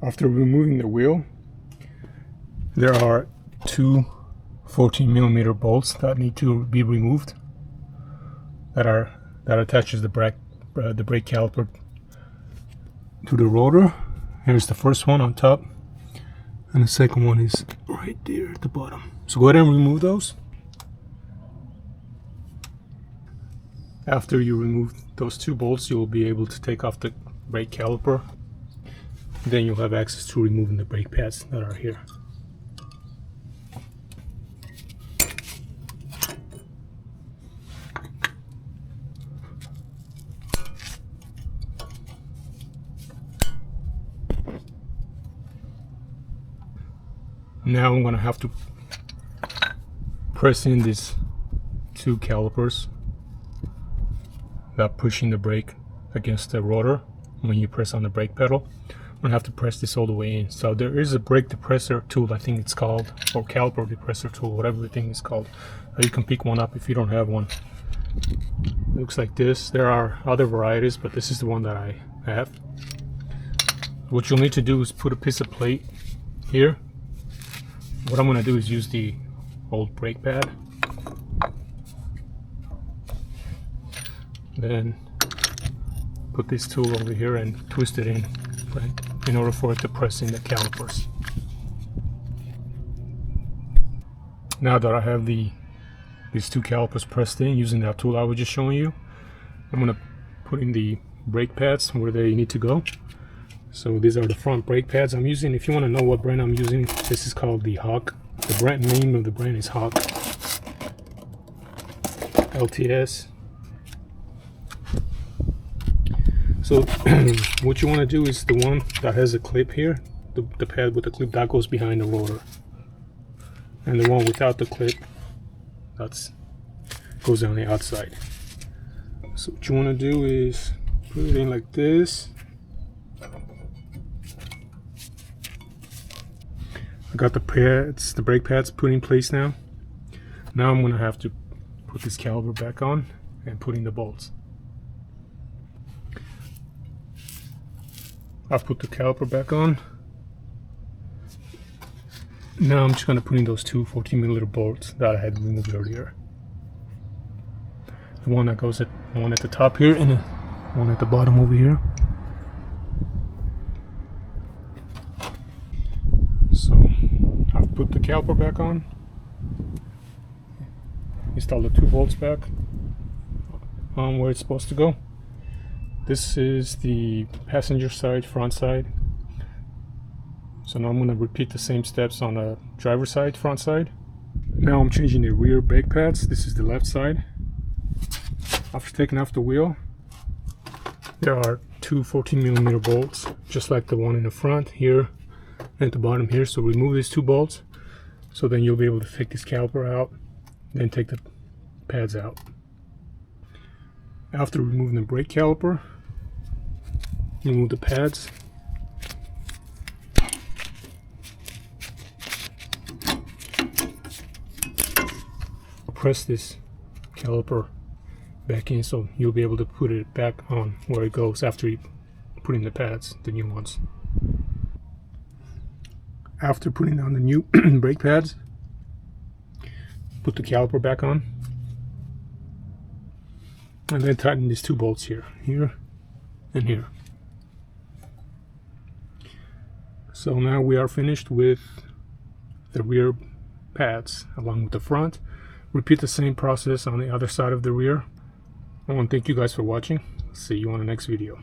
After removing the wheel, there are two 14mm bolts that need to be removed that attaches the brake caliper to the rotor. Here's the first one on top, and the second one is right there at the bottom. So go ahead and remove those. After you remove those two bolts, you'll be able to take off the brake caliper. Then you'll have access to removing the brake pads that are here. Now I'm going to have to press in these two calipers without pushing the brake against the rotor. When you press on the brake pedal, I'm going to have to press this all the way in. So there is a brake depressor tool, I think it's called, or caliper depressor tool, whatever the thing is called. You can pick one up if you don't have one. It looks like this. There are other varieties, but this is the one that I have. What you'll need to do is put a piece of plate here. What I'm going to do is use the old brake pad. Then put this tool over here and twist it in, right, in order for it to press in the calipers. Now that I have these two calipers pressed in using that tool I was just showing you, I'm going to put in the brake pads where they need to go. So these are the front brake pads I'm using. If you want to know what brand I'm using, this is called the Hawk. The brand name of the brand is Hawk LTS. So what you want to do is the one that has a clip here, the pad with the clip that goes behind the rotor, and the one without the clip goes on the outside. So what you want to do is put it in like this. I got the pads, the brake pads put in place now. Now I'm going to have to put this caliper back on and put in the bolts. I've put the caliper back on. Now I'm just going to put in those two 14mm bolts that I had removed earlier. The one that goes at one at the top here and one at the bottom over here. So I've put the caliper back on. Install the two bolts back on where it's supposed to go. This is the passenger side, front side. So now I'm going to repeat the same steps on the driver's side, front side. Now I'm changing the rear brake pads. This is the left side. After taking off the wheel, there are two 14mm bolts, just like the one in the front here and at the bottom here. So remove these two bolts, so then you'll be able to take this caliper out, then take the pads out. After removing the brake caliper, remove the pads. Press this caliper back in, so you'll be able to put it back on where it goes after you put in the pads, the new ones. After putting on the new brake pads, put the caliper back on, and then tighten these two bolts here and here. So now we are finished with the rear pads along with the front. Repeat the same process on the other side of the rear. I want to thank you guys for watching. See you on the next video.